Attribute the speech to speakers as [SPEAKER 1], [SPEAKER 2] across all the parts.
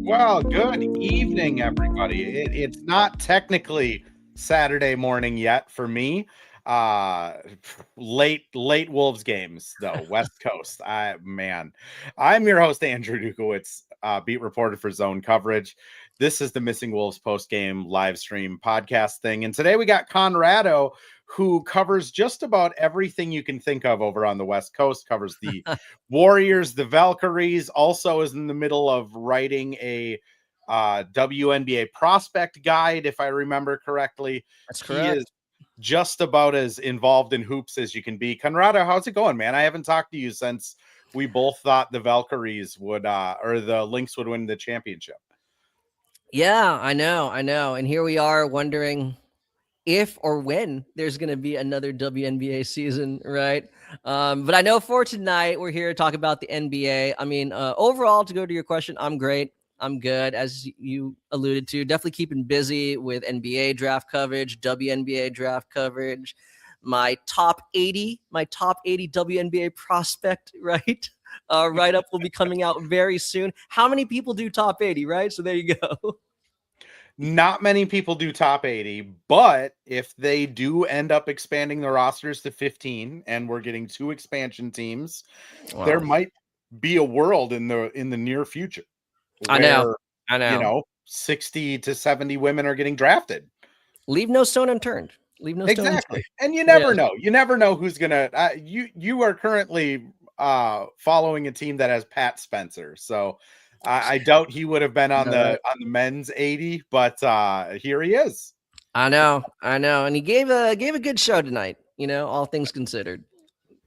[SPEAKER 1] Well, good evening, everybody. It's not technically Saturday morning yet for me. Late Wolves games though, West Coast. I'm your host Andrew Dukowitz, beat reporter for Zone Coverage. This is the Missing Wolves post game live stream podcast thing, and today we got Conrado, who covers just about everything you can think of over on the West Coast. Covers the Warriors, the Valkyries. Also is in the middle of writing a WNBA prospect guide, if I remember correctly.
[SPEAKER 2] That's
[SPEAKER 1] He
[SPEAKER 2] correct.
[SPEAKER 1] is just about as involved in hoops as you can be. Conrado, how's it going, man? I haven't talked to you since we both thought the Valkyries would or the Lynx would win the championship.
[SPEAKER 2] Yeah, I know. And here we are wondering if or when there's going to be another WNBA season, right? But I know for tonight, we're here to talk about the NBA. I mean, overall, to go to your question, I'm great. I'm good, as you alluded to. Definitely keeping busy with NBA draft coverage, WNBA draft coverage. My top 80 WNBA prospect, right? Write-up will be coming out very soon. How many people do top 80, right? So there you go.
[SPEAKER 1] Not many people do top 80, but if they do end up expanding the rosters to 15 and we're getting 2 expansion teams, there might be a world in the near future where
[SPEAKER 2] I know.
[SPEAKER 1] 60 to 70 women are getting drafted.
[SPEAKER 2] Leave no stone unturned.
[SPEAKER 1] Exactly. And you never know. You never know who's gonna you are currently following a team that has Pat Spencer. So I doubt he would have been on the men's 80, but here he is.
[SPEAKER 2] I know. And he gave a good show tonight, all things considered.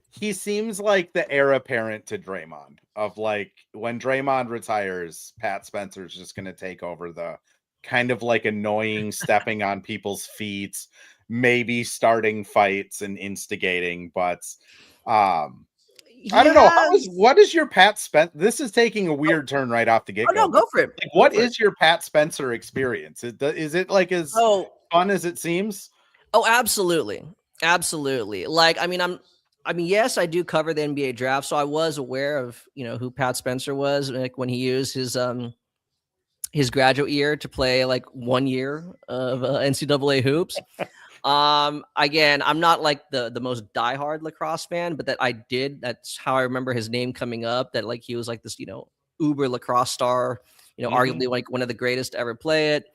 [SPEAKER 1] He seems like the heir apparent to Draymond, of like when Draymond retires, Pat Spencer's just going to take over the kind of like annoying stepping on people's feet, maybe starting fights and instigating. But I don't know. What is your Pat Spencer? This is taking a weird turn right off the get-go.
[SPEAKER 2] No, go for it.
[SPEAKER 1] Like, what is your Pat Spencer experience? Is it like as fun as it seems?
[SPEAKER 2] Oh, absolutely. Like, I mean, yes, I do cover the NBA draft, so I was aware of, who Pat Spencer was, like when he used his graduate year to play like 1 year of NCAA hoops. Again, I'm not like the most diehard lacrosse fan, but that's how I remember his name coming up, that like he was like this, uber lacrosse star, arguably like one of the greatest to ever play it.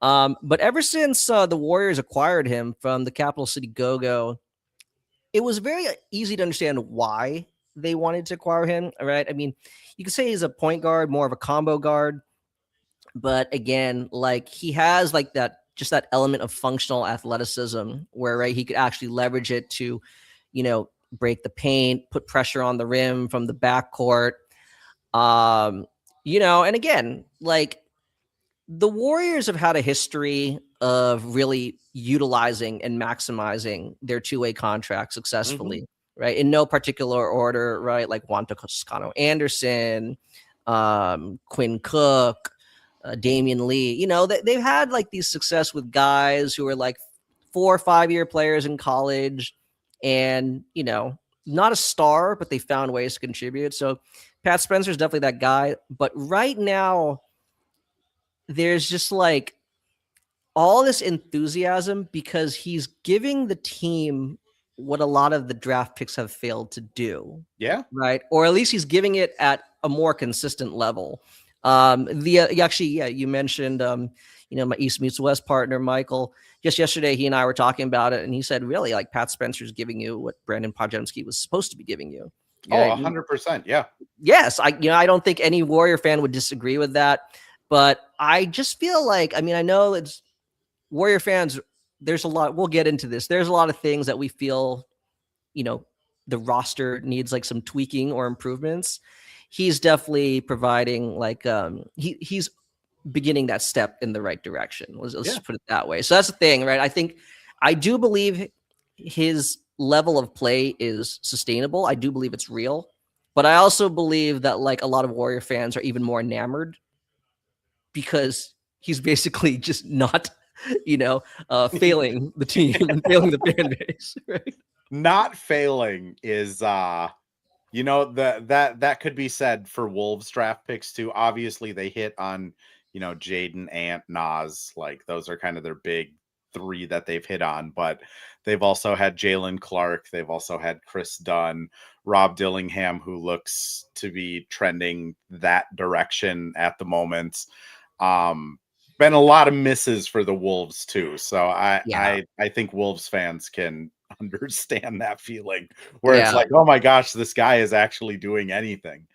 [SPEAKER 2] But ever since the Warriors acquired him from the Capital City Go-Go, it was very easy to understand why they wanted to acquire him. All right. I mean, you could say he's a point guard, more of a combo guard. But again, like he has like that element of functional athleticism where, right, he could actually leverage it to, break the paint, put pressure on the rim from the backcourt. And again, like the Warriors have had a history of really utilizing and maximizing their two-way contracts successfully, right? In no particular order, right? Like Juan Toscano-Anderson, Quinn Cook, Damian Lee. They've had like these success with guys who are like 4 or 5 year players in college and, not a star, but they found ways to contribute. So Pat Spencer is definitely that guy. But right now, there's just like all this enthusiasm because he's giving the team what a lot of the draft picks have failed to do.
[SPEAKER 1] Yeah.
[SPEAKER 2] Right. Or at least he's giving it at a more consistent level. You mentioned, my East Meets West partner, Michael, just yesterday, he and I were talking about it. And he said, really, like Pat Spencer's giving you what Brandon Podjemski was supposed to be giving you.
[SPEAKER 1] 100%. Yeah.
[SPEAKER 2] Yes. I don't think any Warrior fan would disagree with that. But I just feel like, I mean, I know it's Warrior fans. There's a lot. We'll get into this. There's a lot of things that we feel, the roster needs like some tweaking or improvements. He's definitely providing like he's beginning that step in the right direction. Let's just put it that way. So that's the thing, right? I do believe his level of play is sustainable. I do believe it's real, but I also believe that like a lot of Warrior fans are even more enamored because he's basically just not, failing the team and failing the fan base, right?
[SPEAKER 1] Not failing is that could be said for Wolves draft picks too. Obviously, they hit on Jaden, Ant, Nas. Like those are kind of their big three that they've hit on. But they've also had Jalen Clark. They've also had Chris Dunn, Rob Dillingham, who looks to be trending that direction at the moment. Been a lot of misses for the Wolves too. So
[SPEAKER 2] Yeah.
[SPEAKER 1] I think Wolves fans can understand that feeling where it's
[SPEAKER 2] Yeah.
[SPEAKER 1] like, oh my gosh, this guy is actually doing anything.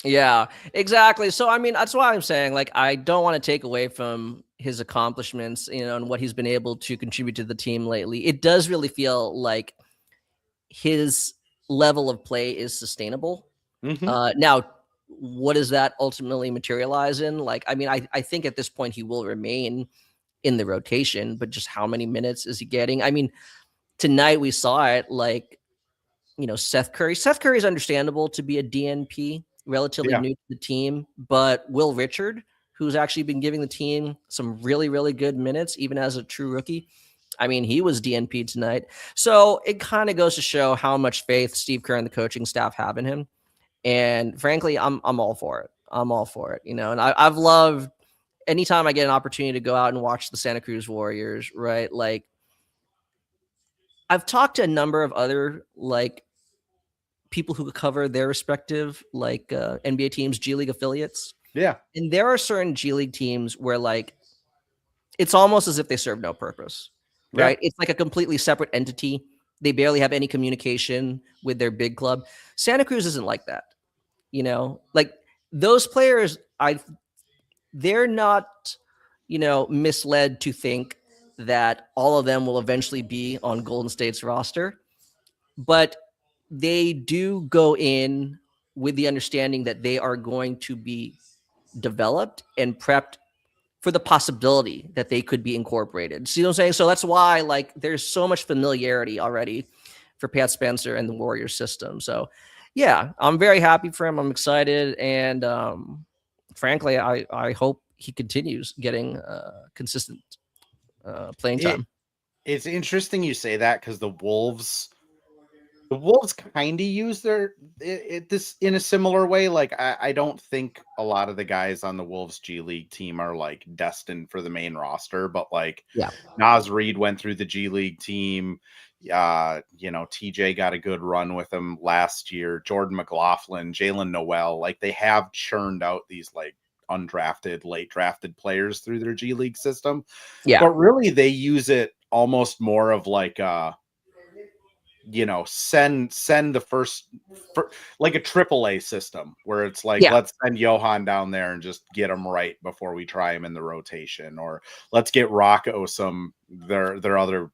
[SPEAKER 2] Yeah, exactly. So, I mean, that's why I'm saying, like, I don't want to take away from his accomplishments, and what he's been able to contribute to the team lately. It does really feel like his level of play is sustainable.
[SPEAKER 1] Mm-hmm.
[SPEAKER 2] Now, what does that ultimately materialize in? Like, I mean, I think at this point he will remain in the rotation, but just how many minutes is he getting? I mean, tonight we saw it, like, Seth Curry. Seth Curry is understandable to be a DNP, relatively
[SPEAKER 1] Yeah.
[SPEAKER 2] new to the team, but Will Richard, who's actually been giving the team some really, really good minutes, even as a true rookie. I mean, he was DNP tonight. So it kind of goes to show how much faith Steve Kerr and the coaching staff have in him. And frankly, I'm all for it. I'm all for it, and I've loved anytime I get an opportunity to go out and watch the Santa Cruz Warriors, right? Like, I've talked to a number of other like people who cover their respective like NBA teams, G League affiliates.
[SPEAKER 1] Yeah.
[SPEAKER 2] And there are certain G League teams where like it's almost as if they serve no purpose,
[SPEAKER 1] Yeah.
[SPEAKER 2] right? It's like a completely separate entity. They barely have any communication with their big club. Santa Cruz isn't like that, like those players, they're not, misled to think that all of them will eventually be on Golden State's roster, but they do go in with the understanding that they are going to be developed and prepped for the possibility that they could be incorporated. See what I'm saying? So that's why like there's so much familiarity already for Pat Spencer and the Warriors system. So yeah, I'm very happy for him. I'm excited. And frankly, I hope he continues getting consistent playing
[SPEAKER 1] It
[SPEAKER 2] time.
[SPEAKER 1] it's interesting you say that because the Wolves kind of use this in a similar way. Like I don't think a lot of the guys on the Wolves G League team are like destined for the main roster, but like
[SPEAKER 2] Yeah.
[SPEAKER 1] Nas Reed went through the G League team. TJ got a good run with him last year. Jordan McLaughlin, Jalen Noel, like they have churned out these like undrafted, late drafted players through their G League system.
[SPEAKER 2] Yeah.
[SPEAKER 1] But really they use it almost more of like send the like a AAA system where it's like,
[SPEAKER 2] Yeah.
[SPEAKER 1] let's send Johan down there and just get him right before we try him in the rotation, or let's get Rocco their other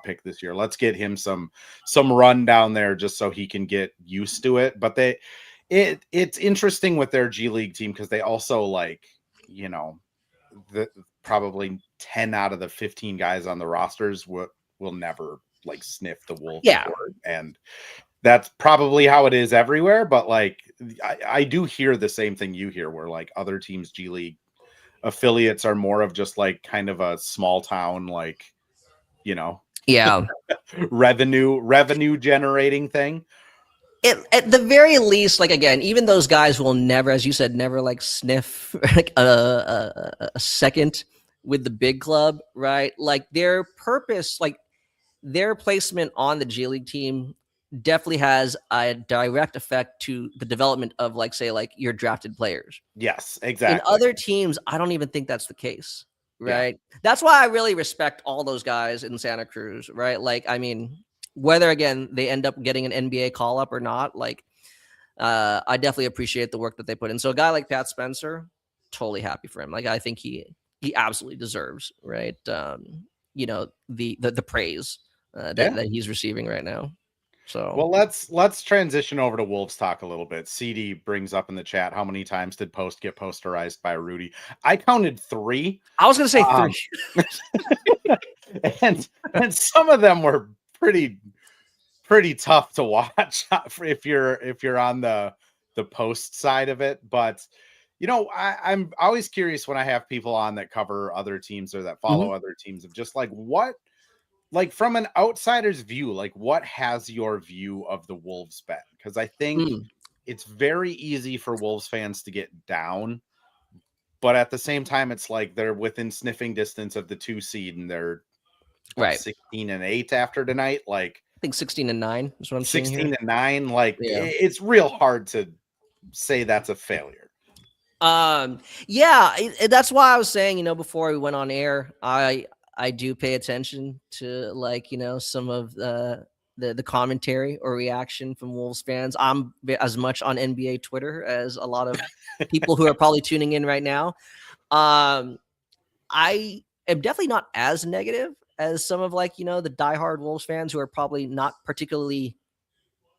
[SPEAKER 1] pick this year. Let's get him some run down there just so he can get used to it. But it's interesting with their G League team because they also like, the probably 10 out of the 15 guys on the rosters will never like sniff the Wolves
[SPEAKER 2] Yeah.
[SPEAKER 1] board, and that's probably how it is everywhere. But like I do hear the same thing you hear, where like other teams G League affiliates are more of just like kind of a small town, like
[SPEAKER 2] Yeah.
[SPEAKER 1] revenue generating thing.
[SPEAKER 2] At the very least, like again, even those guys will never, as you said, never like sniff like a second with the big club, right? Like their purpose, like their placement on the G League team definitely has a direct effect to the development of like say like your drafted players.
[SPEAKER 1] Yes,
[SPEAKER 2] In
[SPEAKER 1] exactly.
[SPEAKER 2] other teams, I don't even think that's the case,
[SPEAKER 1] Yeah.
[SPEAKER 2] right? That's why I really respect all those guys in Santa Cruz, right? Like, I mean, whether again they end up getting an NBA call up or not, like, I definitely appreciate the work that they put in. So a guy like Pat Spencer, totally happy for him. Like, I think he absolutely deserves, right? The praise
[SPEAKER 1] Yeah.
[SPEAKER 2] that he's receiving right now. So
[SPEAKER 1] Well, let's transition over to Wolves talk a little bit. CD brings up in the chat, how many times did Post get posterized by Rudy? I counted 3.
[SPEAKER 2] I was gonna say 3.
[SPEAKER 1] Um, and some of them were pretty tough to watch if you're on the Post side of it. But I'm always curious when I have people on that cover other teams or that follow other teams, of just like like from an outsider's view, like what has your view of the Wolves been? Because I think it's very easy for Wolves fans to get down, but at the same time, it's like they're within sniffing distance of the 2 seed, and they're what,
[SPEAKER 2] Right.
[SPEAKER 1] 16-8 after tonight. Like
[SPEAKER 2] I think 16-9 is what I'm seeing here.
[SPEAKER 1] 16-9. Like
[SPEAKER 2] Yeah.
[SPEAKER 1] it's real hard to say that's a failure.
[SPEAKER 2] Yeah, that's why I was saying, you know, before we went on air, I do pay attention to, like, you know, some of the commentary or reaction from Wolves fans. I'm as much on NBA Twitter as a lot of people who are probably tuning in right now. I am definitely not as negative as some of, like, you know, the diehard Wolves fans who are probably not particularly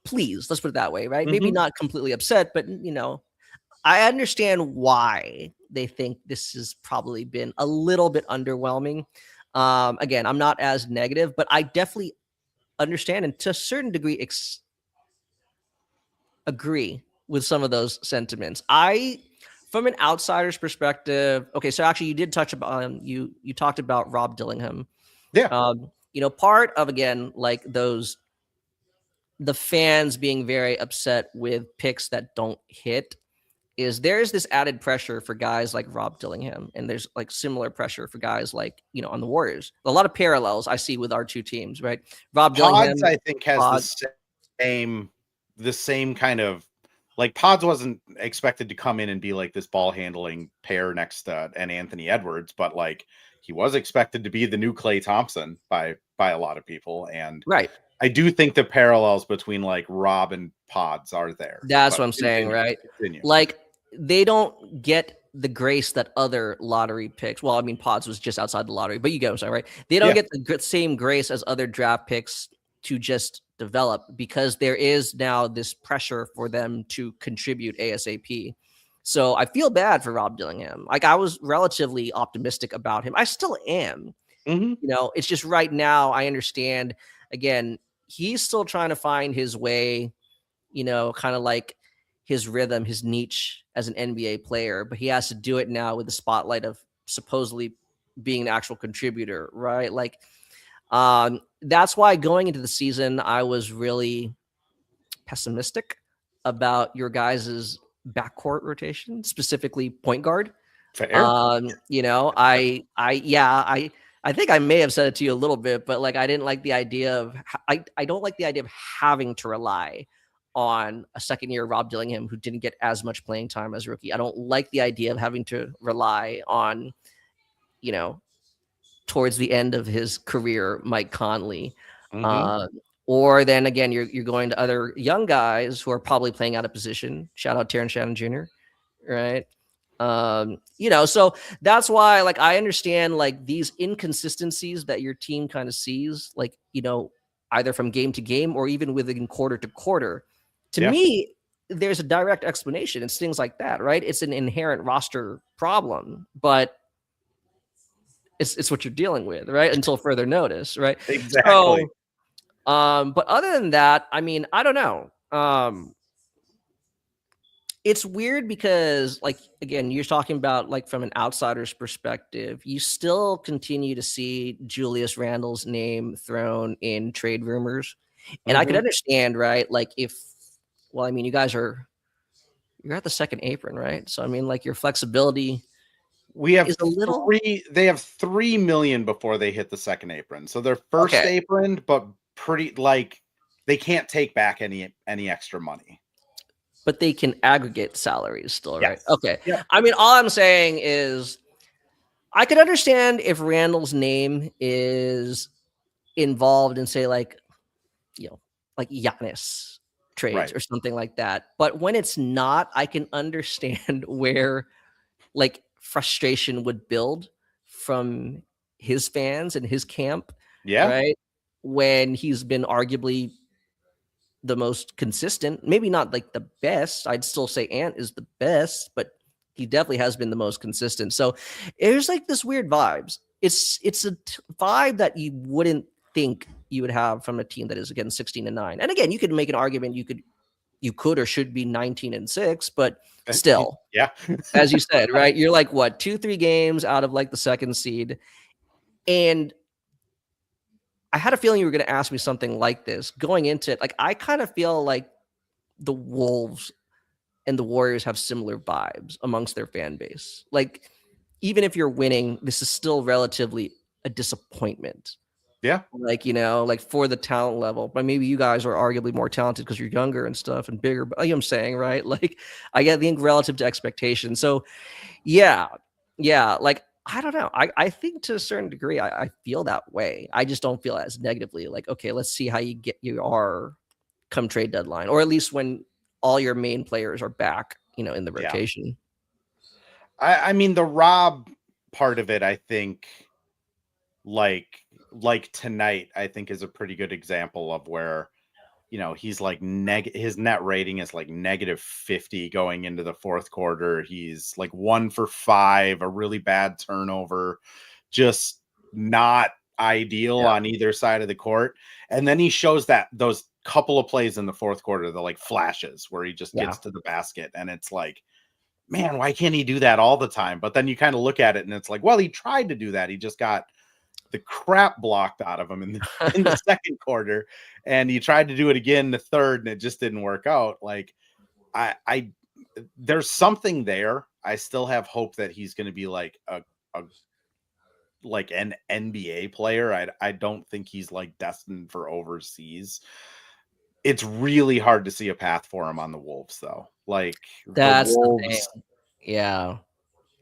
[SPEAKER 2] pleased. Let's put it that way, right? Maybe not completely upset, but, you know, I understand why they think this has probably been a little bit underwhelming. Again, I'm not as negative, but I definitely understand and to a certain degree agree with some of those sentiments. From an outsider's perspective, okay, so actually you did touch about you talked about Rob Dillingham.
[SPEAKER 1] Yeah.
[SPEAKER 2] You know, part of, again, like the fans being very upset with picks that don't hit is there's this added pressure for guys like Rob Dillingham, and there's like similar pressure for guys like, you know, on the Warriors. A lot of parallels I see with our two teams, right? Rob Dillingham,
[SPEAKER 1] Pods, I think, has
[SPEAKER 2] Pods.
[SPEAKER 1] the same kind of, like, Pods wasn't expected to come in and be like this ball handling pair next to an Anthony Edwards, but like he was expected to be the new Klay Thompson by a lot of people. And
[SPEAKER 2] Right.
[SPEAKER 1] I do think the parallels between like Rob and Pods are there.
[SPEAKER 2] That's
[SPEAKER 1] But
[SPEAKER 2] what I'm saying, right?
[SPEAKER 1] Continue.
[SPEAKER 2] Like, they don't get the grace that other lottery picks. Well, I mean, Pods was just outside the lottery, but you get what I'm saying, right? They don't get the same grace as other draft picks to just develop, because there is now this pressure for them to contribute ASAP. So I feel bad for Rob Dillingham. Like, I was relatively optimistic about him. I still am. You know, it's just right now I understand, again, he's still trying to find his way, you know, kind of like his rhythm, his niche as an NBA player, but he has to do it now with the spotlight of supposedly being an actual contributor, right? Like, that's why going into the season, I was really pessimistic about your guys' backcourt rotation, specifically point guard.
[SPEAKER 1] Fair.
[SPEAKER 2] You know, I think I may have said it to you a little bit, but like, I didn't like the idea of, I don't like the idea of having to rely on a second year Rob Dillingham who didn't get as much playing time as rookie. I don't like the idea of having to rely on, you know, towards the end of his career, Mike Conley. Or then again, you're going to other young guys who are probably playing out of position. Shout out Terrence Shannon Jr., right? You know, so that's why, like, I understand like these inconsistencies that your team kind of sees, like, you know, either from game to game or even within quarter to quarter. To me, there's a direct explanation. It's things like that, right? It's an inherent roster problem, but it's what you're dealing with, right? Until further notice, right?
[SPEAKER 1] Exactly.
[SPEAKER 2] So, but other than that, I mean, I don't know. It's weird because, like, again, you're talking about, like, from an outsider's perspective, you still continue to see Julius Randle's name thrown in trade rumors. And I could understand, right? Like, well, I mean, you're at the second apron, right? So, I mean, like, your flexibility
[SPEAKER 1] we have
[SPEAKER 2] is a little.
[SPEAKER 1] They have 3 million before they hit the second apron. So they're first apron, but pretty, like, they can't take back any extra money.
[SPEAKER 2] But they can aggregate salaries still, right?
[SPEAKER 1] Yes.
[SPEAKER 2] Okay.
[SPEAKER 1] Yep.
[SPEAKER 2] I mean, all I'm saying is I could understand if Randall's name is involved in, say, like, you know, like Giannis trades or something like that. But when it's not, I can understand where, like, frustration would build from his fans and his camp.
[SPEAKER 1] Yeah.
[SPEAKER 2] Right. When he's been arguably the most consistent, maybe not like the best. I'd still say Ant is the best, but he definitely has been the most consistent. So there's like this weird vibes. It's a vibe that you wouldn't think you would have from a team that is, again, 16-9. And again, you could make an argument you could or should be 19-6, but still, as you said, right? You're like, what, 2-3 games out of like the second seed. And I had a feeling you were going to ask me something like this going into it. Like, I kind of feel like the Wolves and the Warriors have similar vibes amongst their fan base. Like, even if you're winning, this is still relatively a disappointment.
[SPEAKER 1] Yeah.
[SPEAKER 2] Like, like for the talent level, but maybe you guys are arguably more talented because you're younger and stuff and bigger. But I'm saying, right? Like, I think relative to expectation. So, yeah, like, I don't know. I think to a certain degree, I feel that way. I just don't feel as negatively. Like, okay, let's see how you are come trade deadline, or at least when all your main players are back, in the
[SPEAKER 1] Yeah.
[SPEAKER 2] rotation.
[SPEAKER 1] I mean, the Rob part of it, I think, like tonight, I think is a pretty good example of where, he's like his net rating is like -50 going into the fourth quarter. He's like 1 for 5, a really bad turnover, just not ideal
[SPEAKER 2] Yeah.
[SPEAKER 1] on either side of the court. And then he shows that those couple of plays in the fourth quarter, the like flashes where he just
[SPEAKER 2] Yeah.
[SPEAKER 1] gets to the basket, and it's like, man, why can't he do that all the time? But then you kind of look at it and it's like, well, he tried to do that. He just got the crap blocked out of him in the second quarter, and he tried to do it again in the third, and it just didn't work out. Like, I there's something there. I still have hope that he's going to be like a like an NBA player. I don't think he's like destined for overseas. It's really hard to see a path for him on the Wolves, though. Like, the
[SPEAKER 2] That's the thing.
[SPEAKER 1] Wolves,
[SPEAKER 2] Yeah.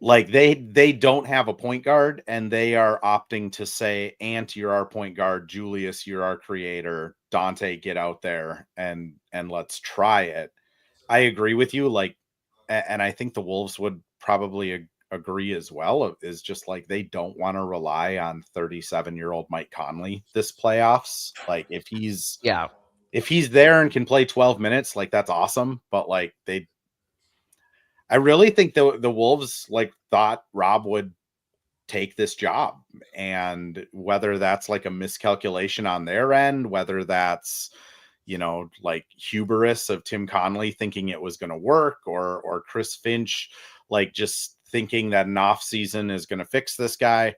[SPEAKER 1] like they don't have a point guard, and they are opting to say, Ant, you're our point guard, Julius, you're our creator, Dante, get out there and let's try it. I agree with you. Like, and I think the Wolves would probably agree as well, is just like they don't want to rely on 37-year-old Mike Conley this playoffs. Like, if he's there and can play 12 minutes, like, that's awesome. But like, I really think the Wolves like thought Rob would take this job, and whether that's like a miscalculation on their end, whether that's, like hubris of Tim Connolly thinking it was going to work, or Chris Finch like just thinking that an off season is going to fix this guy.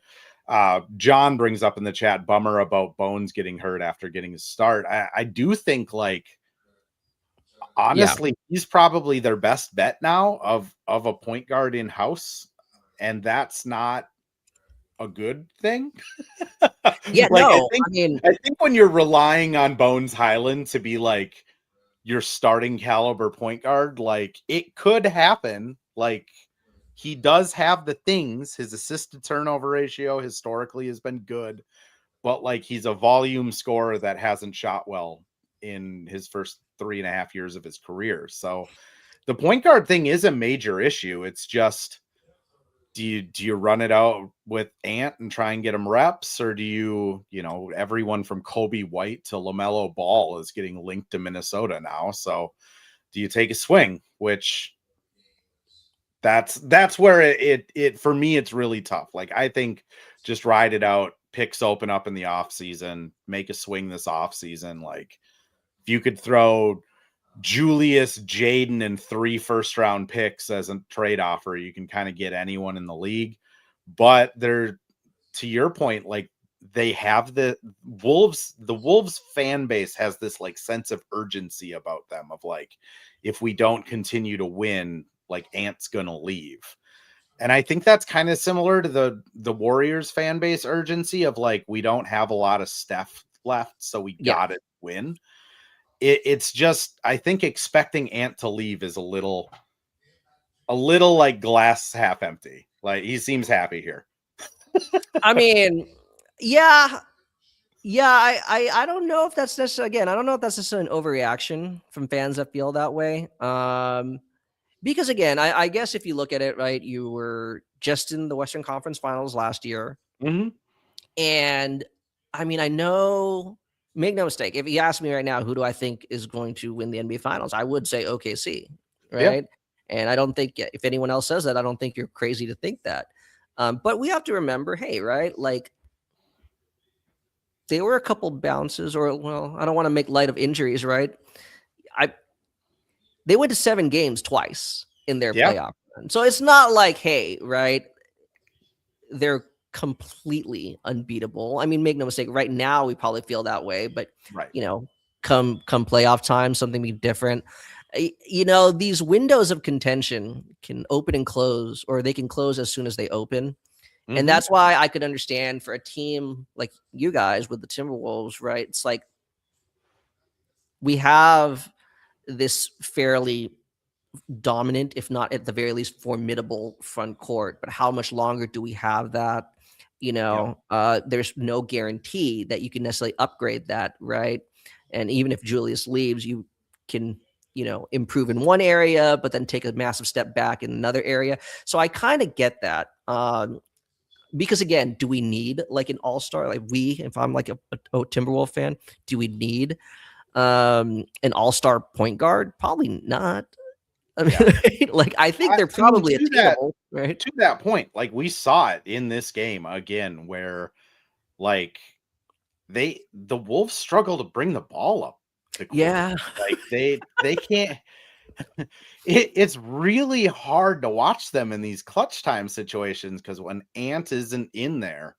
[SPEAKER 1] John brings up in the chat, bummer about Bones getting hurt after getting his start. I do think, like, honestly, he's probably their best bet now of a point guard in house, and that's not a good thing.
[SPEAKER 2] Yeah,
[SPEAKER 1] Like,
[SPEAKER 2] no, I mean,
[SPEAKER 1] I think when you're relying on Bones Highland to be like your starting caliber point guard, like, it could happen. Like, he does have the things. His assist to turnover ratio historically has been good, but like, he's a volume scorer that hasn't shot well in his first 3.5 years of his career. So the point guard thing is a major issue. It's just, do you run it out with Ant and try and get him reps, or do you, everyone from Kobe White to LaMelo Ball is getting linked to Minnesota now. So do you take a swing? Which, that's where it for me, it's really tough. Like, I think just ride it out, picks open up in the off season, make a swing this off season. Like, if you could throw Julius, Jaden, and 3 first-round picks as a trade offer, you can kind of get anyone in the league. But they're, to your point, like, they have the Wolves fan base has this like sense of urgency about them, of like, if we don't continue to win, like, Ant's gonna leave. And I think that's kind of similar to the Warriors fan base urgency of like, we don't have a lot of Steph left, so we gotta win. It's just, I think expecting Ant to leave is a little like glass half empty. Like, he seems happy here.
[SPEAKER 2] I mean, yeah. I don't know if that's necessarily, again, I don't know if that's just an overreaction from fans that feel that way. Because again, I guess if you look at it, right, you were just in the Western Conference Finals last year.
[SPEAKER 1] Mm-hmm.
[SPEAKER 2] And I mean, I know, make no mistake, if you ask me right now, who do I think is going to win the NBA Finals, I would say OKC, right? Yeah. And I don't think, if anyone else says that, I don't think you're crazy to think that. But we have to remember, hey, right, like, they were a couple bounces, or, well, I don't want to make light of injuries, right? They went to 7 games twice in their playoff run. So it's not like, hey, right, they're completely unbeatable. I mean, make no mistake, right now we probably feel that way, but
[SPEAKER 1] Right.
[SPEAKER 2] come playoff time, something be different. These windows of contention can open and close, or they can close as soon as they open. And
[SPEAKER 1] Mm-hmm.
[SPEAKER 2] that's why I could understand for a team like you guys with the Timberwolves, right? It's like we have this fairly dominant, if not at the very least formidable front court. But how much longer do we have that?
[SPEAKER 1] Yep.
[SPEAKER 2] There's no guarantee that you can necessarily upgrade that, right? And even if Julius leaves, you can, improve in one area, but then take a massive step back in another area. So I kind of get that. Because again, do we need like an all-star? Like if I'm like a Timberwolf fan, do we need an all-star point guard? Probably not. I mean,
[SPEAKER 1] Yeah.
[SPEAKER 2] like I think they're
[SPEAKER 1] I mean,
[SPEAKER 2] probably attainable, right?
[SPEAKER 1] to that point, like we saw it in this game again, where like the Wolves struggle to bring the ball up the court.
[SPEAKER 2] Yeah.
[SPEAKER 1] Like they can't. It's really hard to watch them in these clutch time situations because when Ant isn't in there,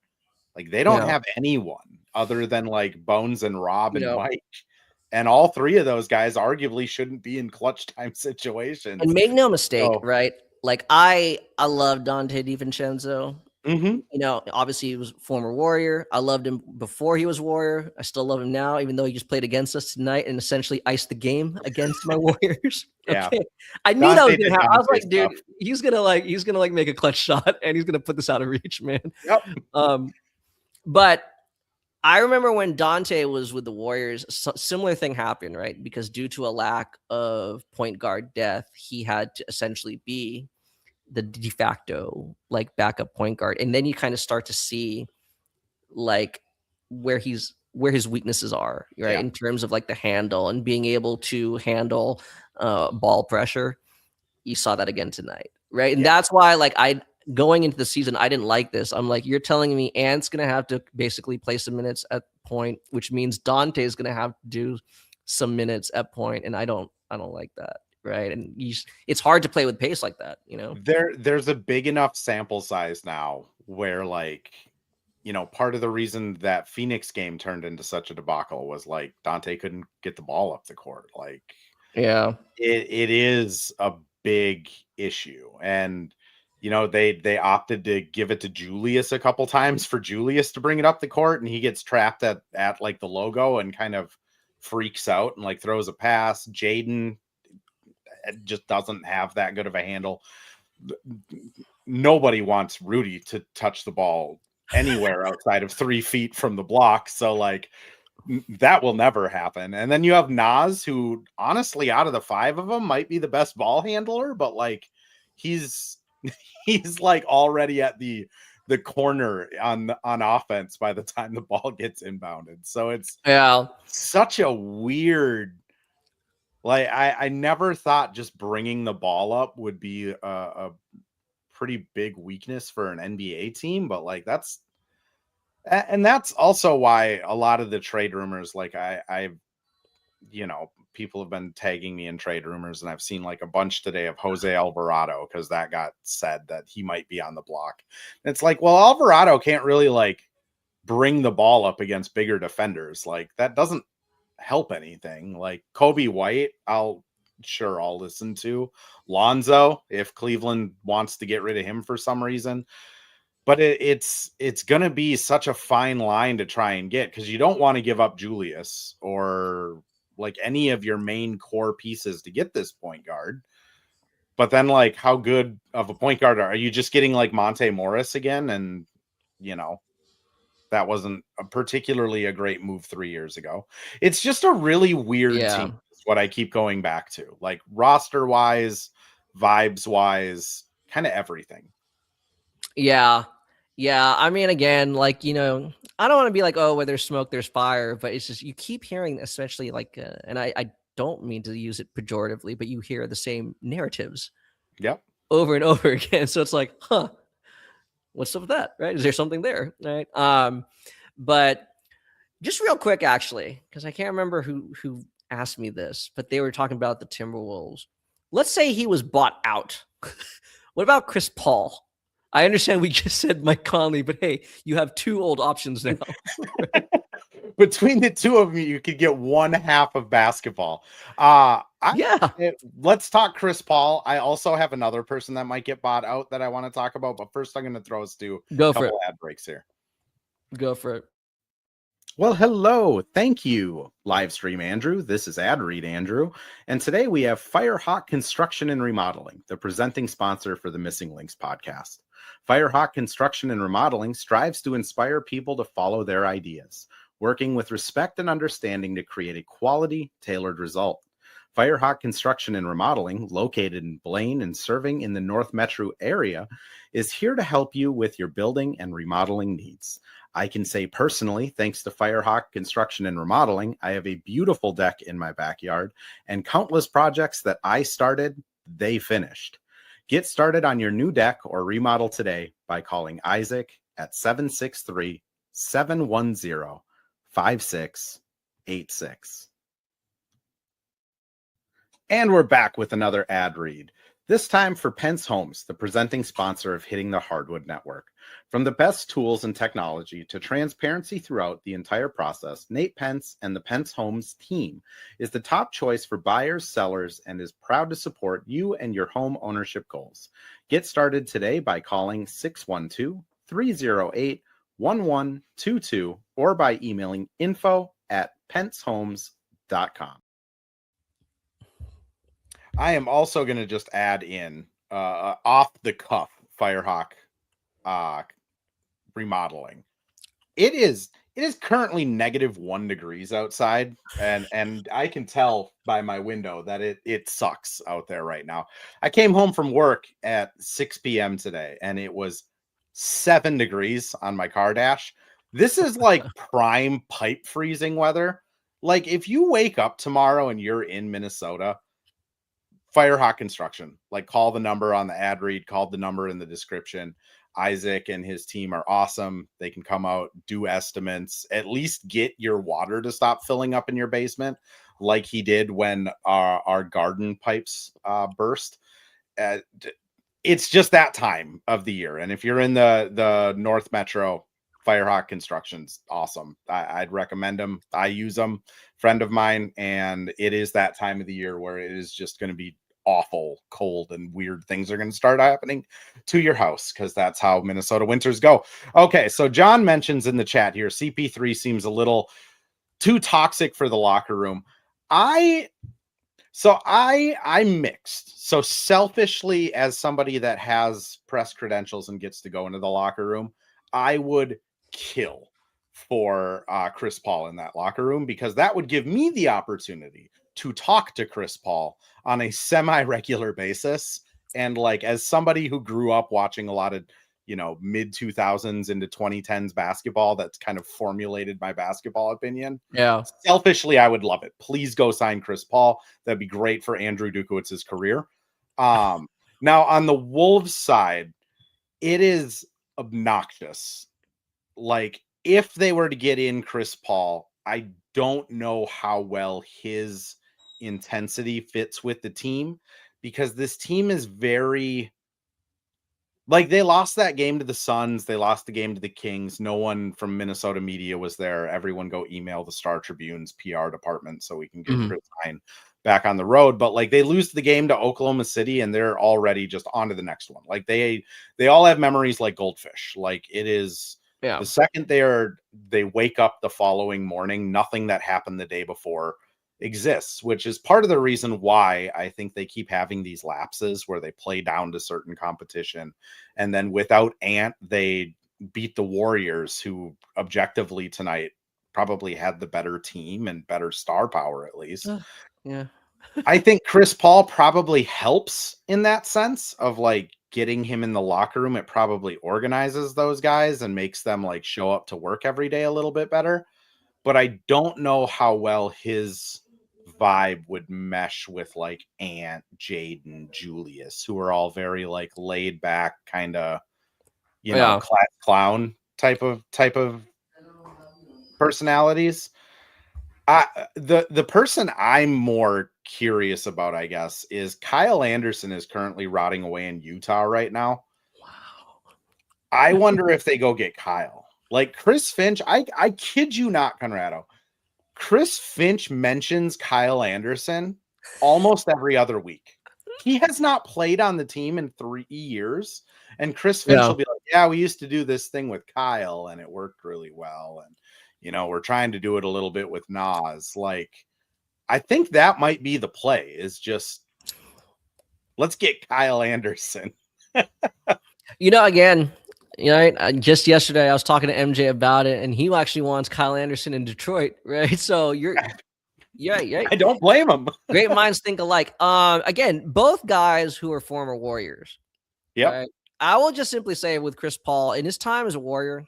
[SPEAKER 1] like they don't
[SPEAKER 2] Yeah.
[SPEAKER 1] have anyone other than like Bones and Rob and
[SPEAKER 2] Yeah.
[SPEAKER 1] Mike. And all three of those guys arguably shouldn't be in clutch time situations.
[SPEAKER 2] And make no mistake,
[SPEAKER 1] So,
[SPEAKER 2] right? Like I love Dante DiVincenzo.
[SPEAKER 1] mhm.
[SPEAKER 2] Obviously he was former Warrior. I loved him before he was Warrior. I still love him now, even though he just played against us tonight and essentially iced the game against my Warriors.
[SPEAKER 1] Yeah.
[SPEAKER 2] Okay. I knew that was
[SPEAKER 1] Dante
[SPEAKER 2] gonna
[SPEAKER 1] did
[SPEAKER 2] happen. I was
[SPEAKER 1] Dante
[SPEAKER 2] like, dude,
[SPEAKER 1] stuff.
[SPEAKER 2] he's gonna make a clutch shot and he's gonna put this out of reach, man.
[SPEAKER 1] Yep.
[SPEAKER 2] But I remember when Dante was with the Warriors, similar thing happened, right? Because due to a lack of point guard depth, he had to essentially be the de facto like backup point guard. And then you kind of start to see like where his weaknesses are, right?
[SPEAKER 1] Yeah.
[SPEAKER 2] In terms of like the handle and being able to handle ball pressure. You saw that again tonight, right? And
[SPEAKER 1] Yeah.
[SPEAKER 2] that's why like going into the season, I didn't like this. I'm like, you're telling me Ant's gonna have to basically play some minutes at point, which means Dante's gonna have to do some minutes at point, and I don't like that, right? And it's hard to play with pace like that,
[SPEAKER 1] There's a big enough sample size now where like, part of the reason that Phoenix game turned into such a debacle was like Dante couldn't get the ball up the court. Like,
[SPEAKER 2] Yeah.
[SPEAKER 1] it is a big issue. And they opted to give it to Julius a couple times for Julius to bring it up the court, and he gets trapped at like the logo and kind of freaks out and like throws a pass. Jaden just doesn't have that good of a handle. Nobody wants Rudy to touch the ball anywhere outside of 3 feet from the block. So like that will never happen. And then you have Nas, who honestly out of the 5 of them might be the best ball handler, but like he's like already at the corner on offense by the time the ball gets inbounded. So it's such a weird, like I never thought just bringing the ball up would be a pretty big weakness for an NBA team, but like that's also why a lot of the trade rumors, like I people have been tagging me in trade rumors, and I've seen like a bunch today of Jose Alvarado because that got said that he might be on the block. And it's like, well, Alvarado can't really like bring the ball up against bigger defenders. Like that doesn't help anything. Like Kobe White, I'll listen to. Lonzo, if Cleveland wants to get rid of him for some reason. But it's going to be such a fine line to try and get, because you don't want to give up Julius or like any of your main core pieces to get this point guard. But then like how good of a point guard are you? Just getting like Monte Morris again? And that wasn't particularly a great move 3 years ago. It's just a really weird team. Is what I keep going back to, like roster wise, vibes wise, kind of everything.
[SPEAKER 2] Yeah. I mean, again, like, I don't want to be like, oh, where there's smoke, there's fire, but it's just, you keep hearing, especially like, and I don't mean to use it pejoratively, but you hear the same narratives over and over again. So it's like, what's up with that? Right. Is there something there? Right. But just real quick, actually, because I can't remember who asked me this, but they were talking about the Timberwolves. Let's say he was bought out. What about Chris Paul? I understand we just said Mike Conley, but hey, you have 2 old options now.
[SPEAKER 1] Between the two of you could get one half of basketball.
[SPEAKER 2] Yeah.
[SPEAKER 1] Let's talk Chris Paul. I also have another person that might get bought out that I want to talk about, but first I'm going to throw us to
[SPEAKER 2] Go
[SPEAKER 1] a
[SPEAKER 2] for it.
[SPEAKER 1] couple ad breaks here.
[SPEAKER 2] Go for it.
[SPEAKER 1] Well, hello. Thank you, Livestream Andrew. This is Ad Read Andrew. And today we have Firehawk Construction and Remodeling, the presenting sponsor for the Missing Links podcast. Firehawk Construction and Remodeling strives to inspire people to follow their ideas, working with respect and understanding to create a quality, tailored result. Firehawk Construction and Remodeling, located in Blaine and serving in the North Metro area, is here to help you with your building and remodeling needs. I can say personally, thanks to Firehawk Construction and Remodeling, I have a beautiful deck in my backyard and countless projects that I started, they finished. Get started on your new deck or remodel today by calling Isaac at 763-710-5686. And we're back with another ad read. This time for Pence Homes, the presenting sponsor of Hitting the Hardwood Network. From the best tools and technology to transparency throughout the entire process, Nate Pence and the Pence Homes team is the top choice for buyers, sellers, and is proud to support you and your home ownership goals. Get started today by calling 612-308-1122 or by emailing info@pencehomes.com. I am also going to just add in off the cuff Firehawk remodeling. It is currently -1 degrees outside, and I can tell by my window that it sucks out there right now. I came home from work at 6 p.m. today, and it was 7 degrees on my car dash. This is like prime pipe freezing weather. Like if you wake up tomorrow and you're in Minnesota, Firehawk Construction, like call the number on the ad read, call the number in the description. Isaac and his team are awesome. They can come out, do estimates, at least get your water to stop filling up in your basement like he did when our garden pipes burst. It's just that time of the year. And if you're in the North Metro, Firehawk Construction's awesome. I'd recommend them. I use them, friend of mine, and it is that time of the year where it is just going to be awful cold and weird things are going to start happening to your house because that's how Minnesota winters go. Okay, so John mentions in the chat here, CP3 seems a little too toxic for the locker room. I'm mixed. So selfishly, as somebody that has press credentials and gets to go into the locker room, I would kill for Chris Paul in that locker room because that would give me the opportunity to talk to Chris Paul on a semi-regular basis. And like, as somebody who grew up watching a lot of, mid 2000s into 2010s basketball, that's kind of formulated my basketball opinion.
[SPEAKER 2] Yeah.
[SPEAKER 1] Selfishly, I would love it. Please go sign Chris Paul. That'd be great for Andrew Dukowitz's career. Now on the Wolves side, it is obnoxious. Like if they were to get in Chris Paul, I don't know how well his intensity fits with the team because this team is very like they lost that game to the Suns. They lost the game to the Kings. No one from Minnesota media was there. Everyone go email the Star Tribune's PR department so we can get Chris Hine back on the road. But like they lose the game to Oklahoma City and they're already just on to the next one. Like they all have memories like goldfish. Like it is the second they wake up the following morning, nothing that happened the day before exists, which is part of the reason why I think they keep having these lapses where they play down to certain competition. And then without Ant, they beat the Warriors, who objectively tonight probably had the better team and better star power, at least.
[SPEAKER 2] Yeah.
[SPEAKER 1] I think Chris Paul probably helps in that sense of like getting him in the locker room. It probably organizes those guys and makes them like show up to work every day a little bit better. But I don't know how well his vibe would mesh with like Ant, Jaden, Julius, who are all very like laid back, kind of, class clown type of personalities. The person I'm more curious about, I guess, is Kyle Anderson is currently rotting away in Utah right now.
[SPEAKER 2] Wow.
[SPEAKER 1] I wonder if they go get Kyle. Like Chris Finch, I kid you not, Conrado. Chris Finch mentions Kyle Anderson almost every other week. He has not played on the team in 3 years. And Chris Finch will be like, yeah, we used to do this thing with Kyle and it worked really well. And, we're trying to do it a little bit with Nas. Like, I think that might be the play is just let's get Kyle Anderson.
[SPEAKER 2] Again, just yesterday I was talking to MJ about it, and he actually wants Kyle Anderson in Detroit, right? So yeah.
[SPEAKER 1] I don't blame him.
[SPEAKER 2] Great minds think alike. Again, both guys who are former Warriors.
[SPEAKER 1] Yep.
[SPEAKER 2] Right? I will just simply say with Chris Paul, in his time as a Warrior,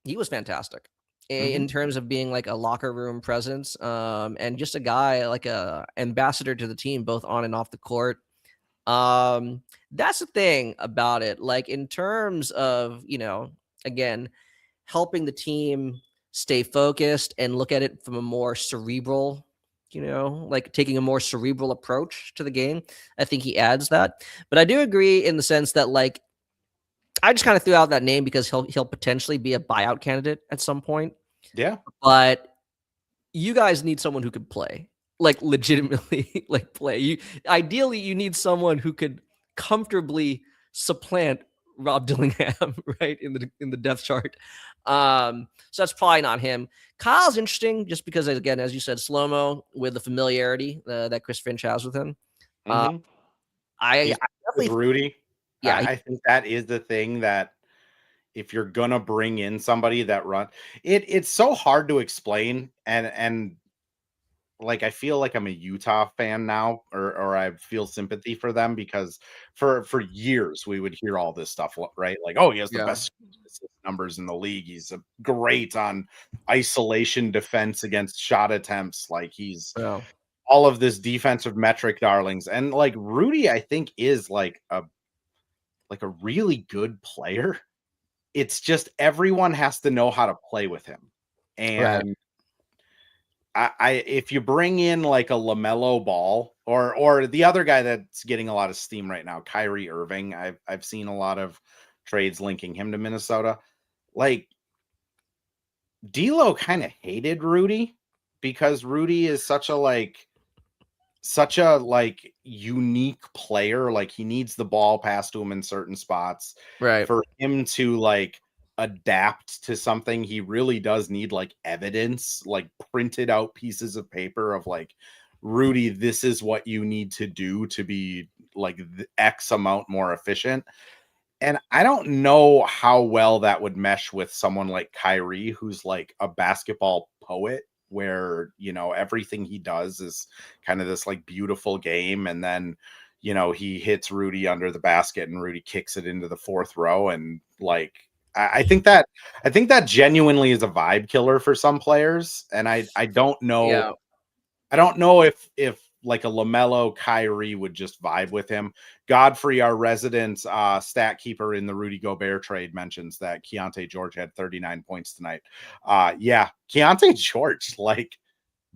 [SPEAKER 2] he was fantastic in terms of being like a locker room presence, and just a guy like a ambassador to the team, both on and off the court. That's the thing about it. Like in terms of, again, helping the team stay focused and look at it from a more cerebral, like taking a more cerebral approach to the game. I think he adds that. But I do agree in the sense that like I just kind of threw out that name because he'll potentially be a buyout candidate at some point.
[SPEAKER 1] Yeah.
[SPEAKER 2] But you guys need someone who could play. Like legitimately like play. Ideally you need someone who could comfortably supplant Rob Dillingham, right, in the depth chart. So that's probably not him. Kyle's interesting just because, again, as you said, slow-mo with the familiarity that Chris Finch has with him. I
[SPEAKER 1] definitely Rudy.
[SPEAKER 2] Yeah,
[SPEAKER 1] I think that is the thing that if you're gonna bring in somebody that it's so hard to explain and like I feel like I'm a Utah fan now, or I feel sympathy for them because for years we would hear all this stuff, right? Like, oh, he has the best numbers in the league. He's great on isolation defense against shot attempts. Like he's all of this defensive metric darlings. And like Rudy, I think is like a really good player. It's just everyone has to know how to play with him. And I if you bring in like a LaMelo Ball or the other guy that's getting a lot of steam right now, Kyrie Irving, I've seen a lot of trades linking him to Minnesota. Like D'Lo kind of hated Rudy because Rudy is such a unique player. Like he needs the ball passed to him in certain spots.
[SPEAKER 2] Right.
[SPEAKER 1] For him to like adapt to something, he really does need like evidence, like printed out pieces of paper of like, Rudy, this is what you need to do to be like X amount more efficient. And I don't know how well that would mesh with someone like Kyrie, who's like a basketball poet, where, everything he does is kind of this like beautiful game. And then, he hits Rudy under the basket and Rudy kicks it into the fourth row. And like, I think that genuinely is a vibe killer for some players. And I don't know.
[SPEAKER 2] Yeah.
[SPEAKER 1] I don't know if like a LaMelo Kyrie would just vibe with him. Godfrey, our resident stat keeper in the Rudy Gobert trade, mentions that Keontae George had 39 points tonight. Yeah, Keontae George, like,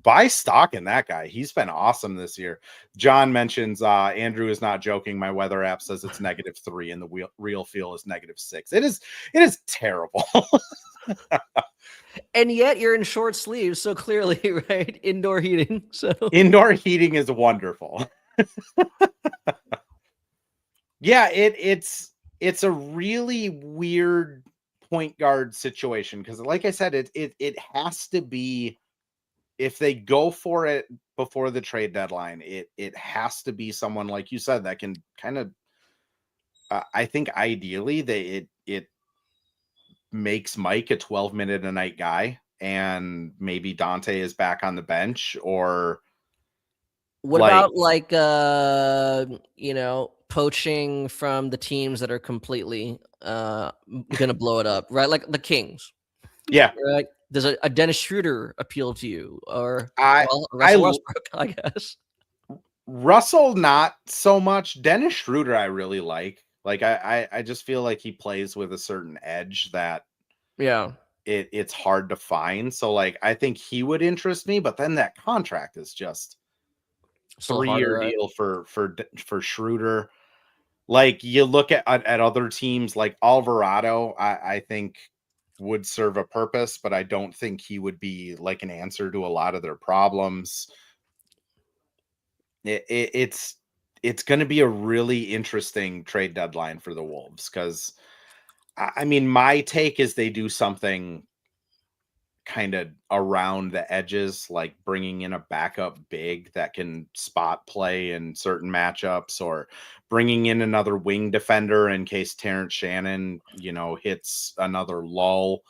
[SPEAKER 1] buy stock in that guy. He's been awesome this year. John mentions Andrew is not joking. My weather app says it's -3 and the real feel is -6. It is terrible.
[SPEAKER 2] And yet you're in short sleeves, so clearly, right? Indoor heating. So
[SPEAKER 1] indoor heating is wonderful. Yeah, it's a really weird point guard situation because, like I said, it has to be, if they go for it before the trade deadline, it has to be someone like you said that can kind of. I think ideally it makes Mike a 12-minute a night guy, and maybe Dante is back on the bench. Or
[SPEAKER 2] what about like poaching from the teams that are completely gonna blow it up, right? Like the Kings.
[SPEAKER 1] Yeah.
[SPEAKER 2] Right? Does a Dennis Schroeder appeal to you, or Russell Westbrook? I guess
[SPEAKER 1] Russell not so much. Dennis Schroeder I really like. Like I just feel like he plays with a certain edge that it's hard to find. So like I think he would interest me, but then that contract is just 3-year deal for Schroeder. Like you look at other teams like Alvarado, I think would serve a purpose, but I don't think he would be like an answer to a lot of their problems. It's going to be a really interesting trade deadline for the Wolves because I mean my take is they do something kind of around the edges, like bringing in a backup big that can spot play in certain matchups, or bringing in another wing defender in case Terrence Shannon, hits another lull.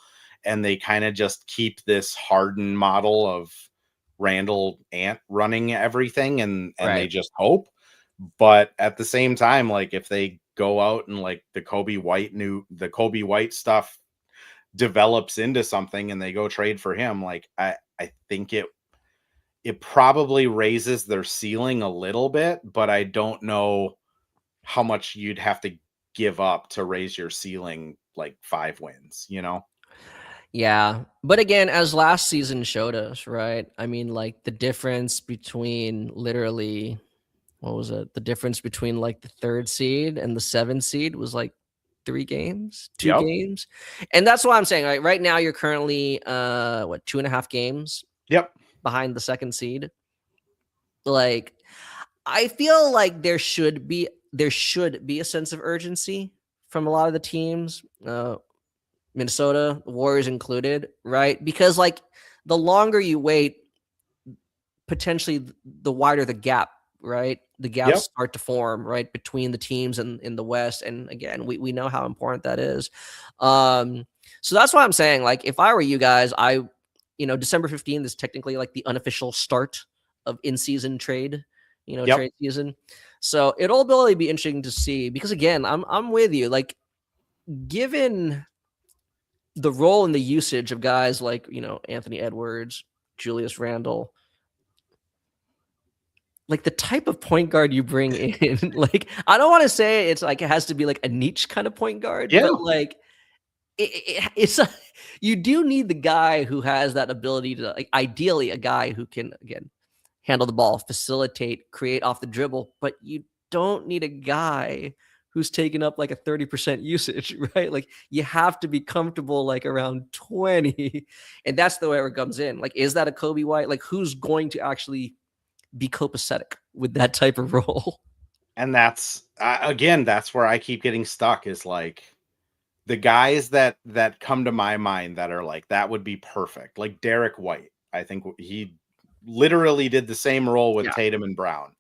[SPEAKER 1] And they kind of just keep this hardened model of Randall Ant running everything, and they
[SPEAKER 2] Right.
[SPEAKER 1] just hope. But at the same time, like if they go out and like the Kobe White stuff develops into something and they go trade for him, like I think it probably raises their ceiling a little bit, but I don't know how much you'd have to give up to raise your ceiling like 5 wins.
[SPEAKER 2] Yeah. But again, as last season showed us, right? I mean, like the difference between literally, what was it? The difference between like the 3rd seed and the 7th seed was like 3 games, 2
[SPEAKER 1] Yep.
[SPEAKER 2] games. And that's what I'm saying. Right now you're currently 2.5 games
[SPEAKER 1] Yep.
[SPEAKER 2] behind the 2nd seed. Like, I feel like there should be a sense of urgency from a lot of the teams. Minnesota, the Warriors included, right? Because like the longer you wait, potentially the wider the gap, right? The gaps
[SPEAKER 1] Yep.
[SPEAKER 2] start to form, right, between the teams in the West. And again, we know how important that is. So that's why I'm saying, like, if I were you guys, December 15th is technically like the unofficial start of in-season trade,
[SPEAKER 1] Yep.
[SPEAKER 2] trade season. So it'll really be interesting to see because again, I'm with you. Like, given the role and the usage of guys like, Anthony Edwards, Julius Randle, like the type of point guard you bring in, like, I don't want to say it's like it has to be like a niche kind of point guard,
[SPEAKER 1] Yeah.
[SPEAKER 2] but like it's you do need the guy who has that ability to, like, ideally a guy who can again handle the ball, facilitate, create off the dribble, but you don't need a guy who's taking up like a 30% usage, right? Like you have to be comfortable like around 20. And that's the way it comes in. Like, is that a Kobe White? Like, who's going to actually be copacetic with that type of role?
[SPEAKER 1] And that's again, that's where I keep getting stuck is like the guys that come to my mind that are like that would be perfect. Like Derek White. I think he literally did the same role with
[SPEAKER 2] Yeah.
[SPEAKER 1] Tatum and Brown.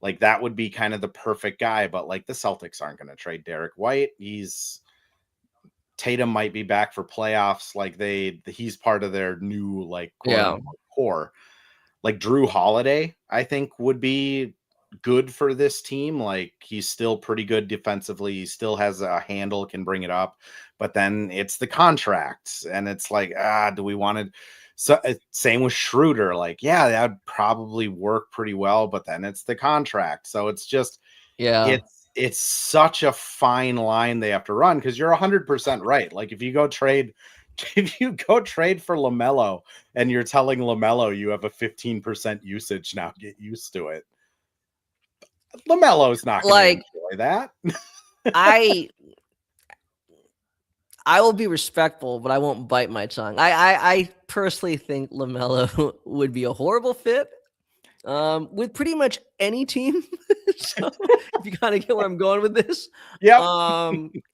[SPEAKER 1] Like that would be kind of the perfect guy, but like the Celtics aren't going to trade Derek White. Tatum might be back for playoffs. Like he's part of their new like quote
[SPEAKER 2] Yeah.
[SPEAKER 1] unquote core. Like Drew Holiday, I think would be good for this team. Like he's still pretty good defensively. He still has a handle, can bring it up, but then it's the contracts and it's like, do we want to? So same with Schroeder. Like, yeah, that'd probably work pretty well, but then it's the contract. So it's just,
[SPEAKER 2] Yeah.
[SPEAKER 1] it's such a fine line they have to run because you're 100% right. Like if you go trade for LaMelo and you're telling LaMelo you have a 15% usage now, get used to it. LaMelo's not going to
[SPEAKER 2] Like,
[SPEAKER 1] enjoy that.
[SPEAKER 2] I I will be respectful, but I won't bite my tongue. I personally think LaMelo would be a horrible fit with pretty much any team. So if you kind of get where I'm going with this,
[SPEAKER 1] Yep.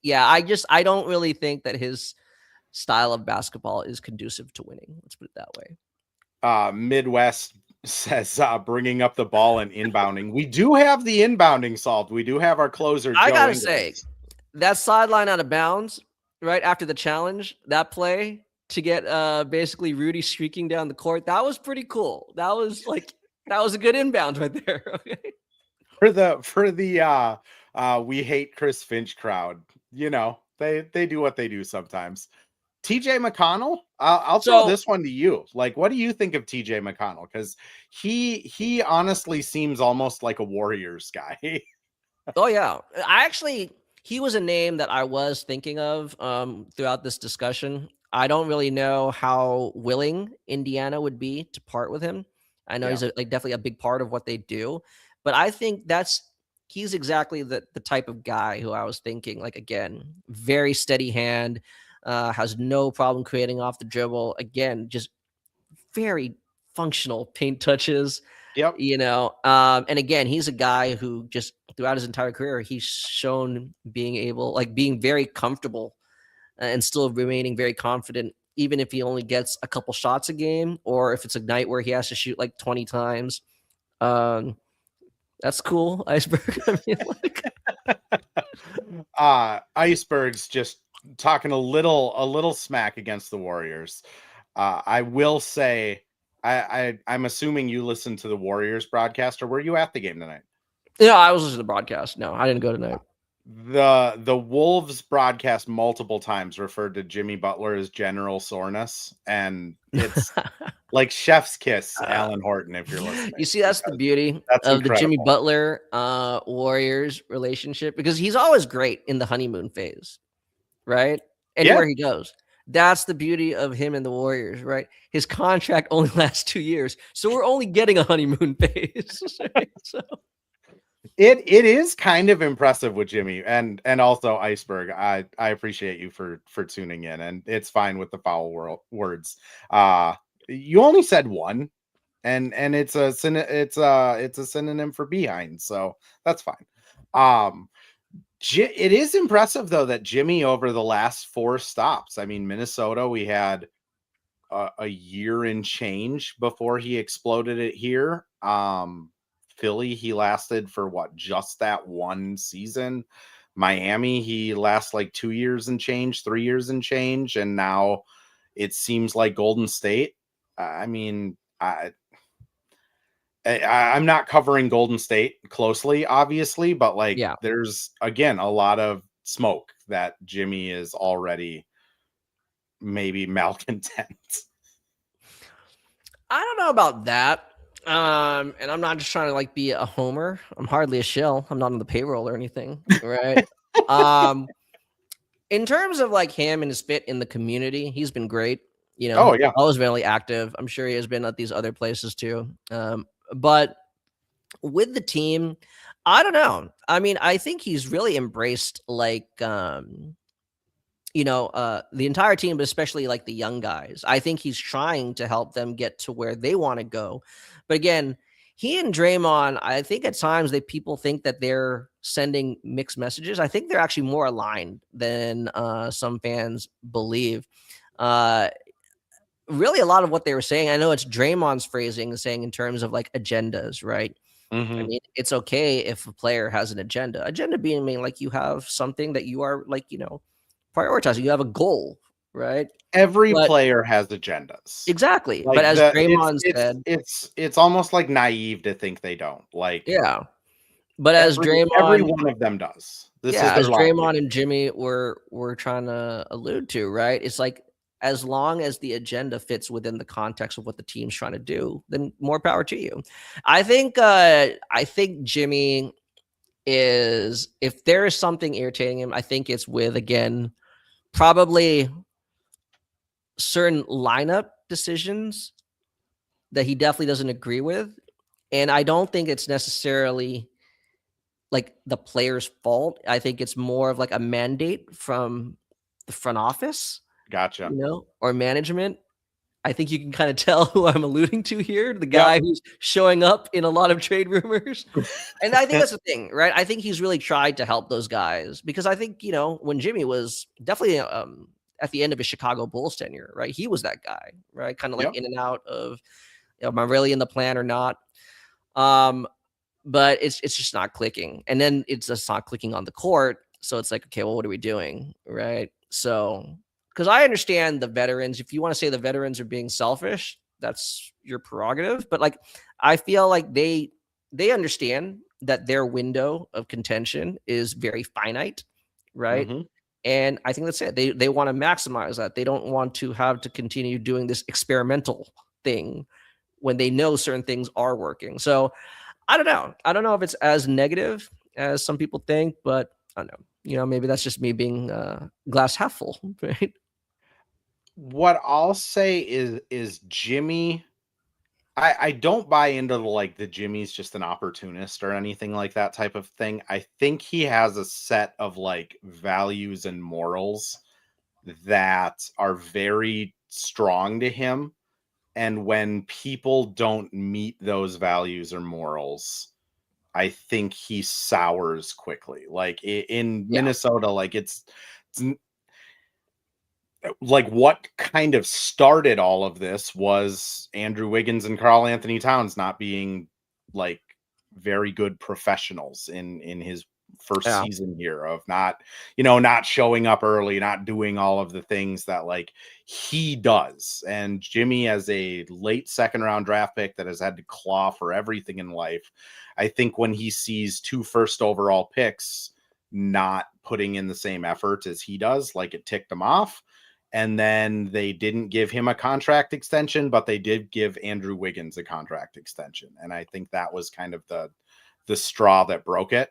[SPEAKER 2] yeah, I don't really think that his style of basketball is conducive to winning. Let's put it that way.
[SPEAKER 1] Midwest says bringing up the ball and inbounding. We do have the inbounding solved. We do have our closer.
[SPEAKER 2] I
[SPEAKER 1] Joe
[SPEAKER 2] gotta
[SPEAKER 1] Ingles.
[SPEAKER 2] say, that sideline out of bounds right after the challenge, that play to get basically Rudy streaking down the court, that was pretty cool. That was a good inbound right there. Okay.
[SPEAKER 1] for the we hate Chris Finch crowd. They do what they do sometimes. TJ McConnell, I'll throw
[SPEAKER 2] So
[SPEAKER 1] this one to you. Like, what do you think of TJ McConnell? Because he honestly seems almost like a Warriors guy.
[SPEAKER 2] oh yeah. He was a name that I was thinking of throughout this discussion. I don't really know how willing Indiana would be to part with him. I know
[SPEAKER 1] Yeah.
[SPEAKER 2] he's definitely a big part of what they do, but I think that's he's exactly the type of guy who I was thinking, like, again, very steady hand, has no problem creating off the dribble. Again, just very functional paint touches,
[SPEAKER 1] Yep.
[SPEAKER 2] and again, he's a guy who just throughout his entire career, he's shown being very comfortable and still remaining very confident, even if he only gets a couple shots a game, or if it's a night where he has to shoot like 20 times. Um, that's cool, Iceberg. I mean, like,
[SPEAKER 1] Iceberg's just talking a little smack against the Warriors. I will say, I'm assuming you listened to the Warriors broadcast, or were you at the game tonight?
[SPEAKER 2] I was listening to the broadcast. No, I didn't go tonight.
[SPEAKER 1] The Wolves broadcast multiple times referred to Jimmy Butler as General Soreness, and it's like chef's kiss, Alan Horton, if you're listening.
[SPEAKER 2] You see, that's the beauty
[SPEAKER 1] That's
[SPEAKER 2] of the Jimmy
[SPEAKER 1] incredible.
[SPEAKER 2] Butler Warriors relationship, because he's always great in the honeymoon phase, right? Anywhere he goes. That's the beauty of him and the Warriors, right? His contract only lasts 2 years, so we're only getting a honeymoon phase. Right? So
[SPEAKER 1] it is kind of impressive with Jimmy and also Iceberg. I appreciate you for tuning in, and it's fine with the foul words. You only said one, and it's a synonym for behind, so that's fine. It is impressive though that Jimmy over the last 4 stops. I mean, Minnesota, we had a year and change before he exploded it here. Philly, he lasted for just that one season. Miami, he lasts like 2 years and change, 3 years and change, and now it seems like Golden State. I mean, I'm not covering Golden State closely, obviously, but there's again a lot of smoke that Jimmy is already maybe malcontent.
[SPEAKER 2] I don't know about that. And I'm not just trying to be a homer. I'm hardly a shill. I'm not on the payroll or anything, right? In terms of him and his fit in the community, he's been great.
[SPEAKER 1] Oh yeah,
[SPEAKER 2] always really active. I'm sure he has been at these other places too. But with the team, I don't know. I mean, I think he's really embraced the entire team, but especially the young guys. I think he's trying to help them get to where they want to go. But again, he and Draymond, I think at times people think that they're sending mixed messages. I think they're actually more aligned than some fans believe. Really, a lot of what they were saying, I know it's Draymond's phrasing, saying in terms of agendas, right?
[SPEAKER 1] Mm-hmm.
[SPEAKER 2] I mean, it's okay if a player has an agenda. Agenda being you have something that you are prioritizing. You have a goal, right?
[SPEAKER 1] Every player has agendas.
[SPEAKER 2] Exactly. But as Draymond said,
[SPEAKER 1] it's almost naive to think they don't.
[SPEAKER 2] Yeah. But as Draymond,
[SPEAKER 1] every one of them does.
[SPEAKER 2] As Draymond and Jimmy were trying to allude to, right? It's as long as the agenda fits within the context of what the team's trying to do, then more power to you. I think Jimmy is, if there is something irritating him, I think it's with, again, probably certain lineup decisions that he definitely doesn't agree with. And I don't think it's necessarily the player's fault. I think it's more of a mandate from the front office.
[SPEAKER 1] Gotcha.
[SPEAKER 2] Or management. I think you can kind of tell who I'm alluding to here. The guy who's showing up in a lot of trade rumors. And I think that's the thing, right? I think he's really tried to help those guys, because I think, when Jimmy was definitely at the end of his Chicago Bulls tenure, right? He was that guy, right? Kind of in and out of, am I really in the plan or not? But it's just not clicking. And then it's just not clicking on the court. So it's okay, well, what are we doing? Right. So, because I understand the veterans. If you want to say the veterans are being selfish, that's your prerogative. But I feel they understand that their window of contention is very finite, right? Mm-hmm. And I think that's it. They want to maximize that. They don't want to have to continue doing this experimental thing when they know certain things are working. So I don't know. I don't know if it's as negative as some people think, but I don't know. Maybe that's just me being glass half full, right?
[SPEAKER 1] What I'll say is Jimmy, I don't buy into the Jimmy's just an opportunist or anything like that type of thing. I think he has a set of values and morals that are very strong to him. And when people don't meet those values or morals, I think he sours quickly. Like in
[SPEAKER 2] Yeah.
[SPEAKER 1] Minnesota, what kind of started all of this was Andrew Wiggins and Karl Anthony Towns not being like very good professionals in his first
[SPEAKER 2] Yeah.
[SPEAKER 1] season here, of not showing up early, not doing all of the things that he does. And Jimmy, as a late second round draft pick that has had to claw for everything in life, I think when he sees 2 first overall picks not putting in the same effort as he does, it ticked him off. And then they didn't give him a contract extension, but they did give Andrew Wiggins a contract extension. And I think that was kind of the straw that broke it.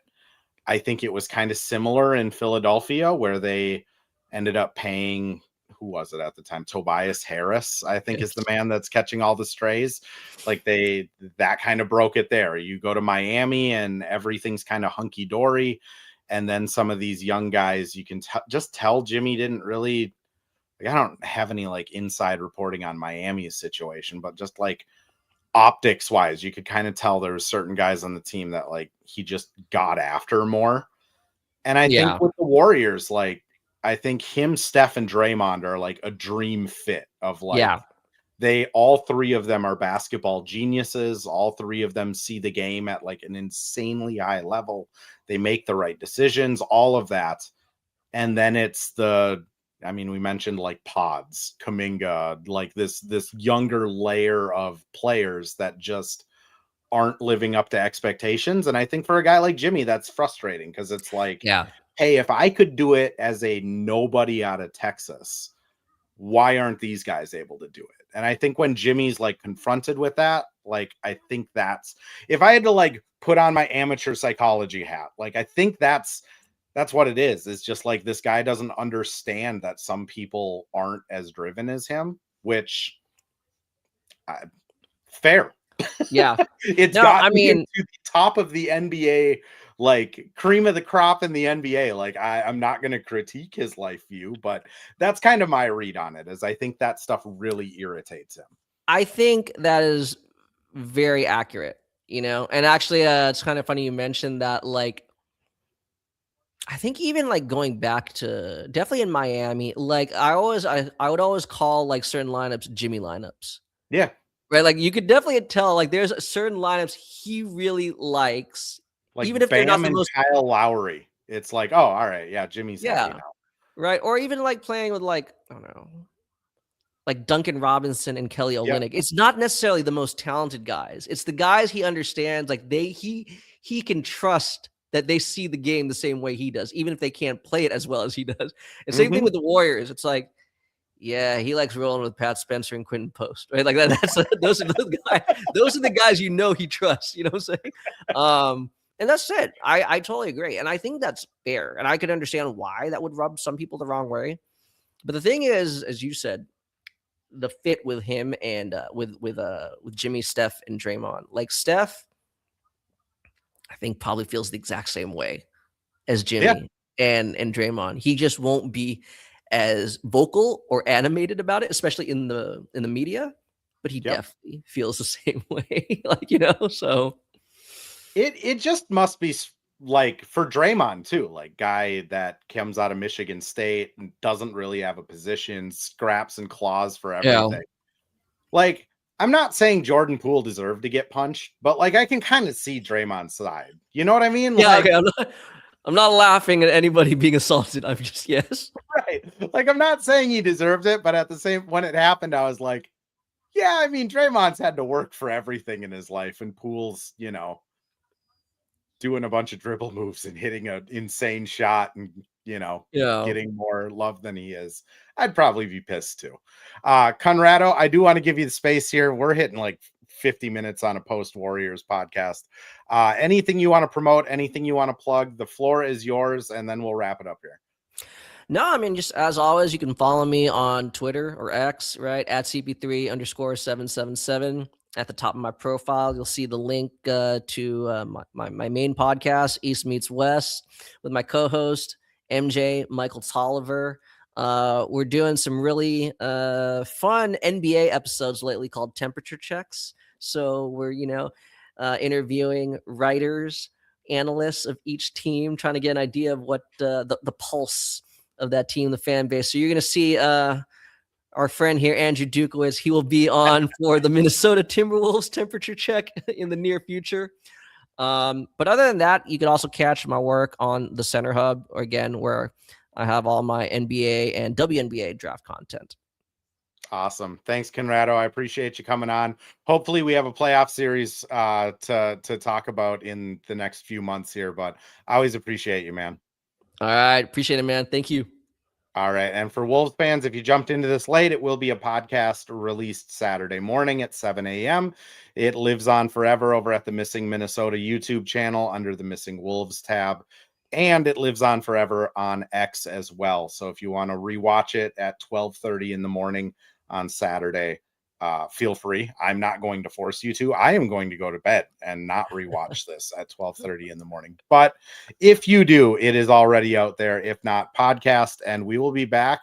[SPEAKER 1] I think it was kind of similar in Philadelphia, where they ended up paying, who was it at the time? Tobias Harris, I think, is the man that's catching all the strays. That kind of broke it there. You go to Miami and everything's kind of hunky dory. And then some of these young guys, you can just tell Jimmy didn't really, I don't have any inside reporting on Miami's situation, but just optics wise, you could kind of tell there were certain guys on the team that he just got after more. And I think with the Warriors, I think him, Steph, and Draymond are a dream fit of they, all 3 of them are basketball geniuses. All 3 of them see the game at an insanely high level. They make the right decisions, all of that. And then it's we mentioned Pods, Kuminga, this younger layer of players that just aren't living up to expectations. And I think for a guy like Jimmy, that's frustrating, because it's hey, if I could do it as a nobody out of Texas, why aren't these guys able to do it? And I think when Jimmy's confronted with that, I think that's, if I had to put on my amateur psychology hat, I think that's what it is. It's just this guy doesn't understand that some people aren't as driven as him, which fair.
[SPEAKER 2] Yeah.
[SPEAKER 1] It's got him to the top of the NBA, cream of the crop in the NBA. I'm not going to critique his life view, but that's kind of my read on it, is I think that stuff really irritates him.
[SPEAKER 2] I think that is very accurate, and actually, it's kind of funny you mentioned that, I think even going back to definitely in Miami, I would always call certain lineups Jimmy lineups.
[SPEAKER 1] Yeah.
[SPEAKER 2] Right. You could definitely tell there's certain lineups he really likes. Even if
[SPEAKER 1] Bam
[SPEAKER 2] they're not the
[SPEAKER 1] and
[SPEAKER 2] most
[SPEAKER 1] Kyle Lowry. It's oh, all right. Yeah. Jimmy's happy now.
[SPEAKER 2] Right. Or even playing with I don't know, Duncan Robinson and Kelly Olynyk. It's not necessarily the most talented guys. It's the guys he understands. He can trust that they see the game the same way he does, even if they can't play it as well as he does. And same thing with the Warriors. It's yeah, he likes rolling with Pat Spencer and Quentin Post, right? That's those are those guys. Those are the guys he trusts. You know what I'm saying? And that's it. I totally agree, and I think that's fair, and I could understand why that would rub some people the wrong way. But the thing is, as you said, the fit with him and with Jimmy, Steph, and Draymond. Steph, I think probably feels the exact same way as Jimmy and Draymond. He just won't be as vocal or animated about it, especially in the media. But he definitely feels the same way, So
[SPEAKER 1] it just must be for Draymond too, guy that comes out of Michigan State and doesn't really have a position, scraps and claws for everything. I'm not saying Jordan Poole deserved to get punched, but I can kind of see Draymond's side. You know what I mean?
[SPEAKER 2] Yeah, okay, I'm not laughing at anybody being assaulted. I'm just, yes.
[SPEAKER 1] Right. I'm not saying he deserved it, but at the same, when it happened, I was yeah, Draymond's had to work for everything in his life, and Poole's, doing a bunch of dribble moves and hitting an insane shot and, getting more love than he is. I'd probably be pissed too. Conrado, I do want to give you the space here. We're hitting 50 minutes on a post Warriors podcast. Anything you want to promote, anything you want to plug, the floor is yours, and then we'll wrap it up here.
[SPEAKER 2] No, just as always, you can follow me on Twitter or X, right, at CP3_777. At the top of my profile, you'll see the link to my main podcast, East Meets West, with my co-host, MJ Michael Tolliver. We're doing some really fun NBA episodes lately called Temperature Checks. So we're, interviewing writers, analysts of each team, trying to get an idea of what the pulse of that team, the fan base. So you're going to see our friend here, Andrew Dukowitz. He will be on for the Minnesota Timberwolves temperature check in the near future. But other than that, you can also catch my work on the Center Hub, again, where I have all my NBA and WNBA draft content.
[SPEAKER 1] Awesome. Thanks, Conrado. I appreciate you coming on. Hopefully we have a playoff series to talk about in the next few months here, but I always appreciate you, man.
[SPEAKER 2] All right. Appreciate it, man. Thank you.
[SPEAKER 1] All right. And for Wolves fans, if you jumped into this late, it will be a podcast released Saturday morning at 7 a.m. It lives on forever over at the Missing Minnesota YouTube channel under the Missing Wolves tab. And it lives on forever on X as well. So if you want to rewatch it at 12:30 in the morning on Saturday, feel free. I'm not going to force you to. I am going to go to bed and not rewatch this at 12:30 in the morning. But if you do, it is already out there. If not, podcast, and we will be back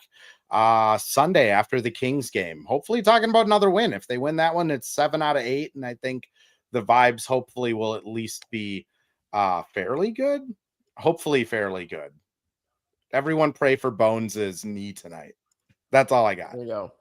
[SPEAKER 1] Sunday after the Kings game. Hopefully talking about another win. If they win that one, it's 7 out of 8. And I think the vibes hopefully will at least be fairly good. Hopefully fairly good. Everyone pray for Bones's knee tonight. That's all I got.
[SPEAKER 2] There you go.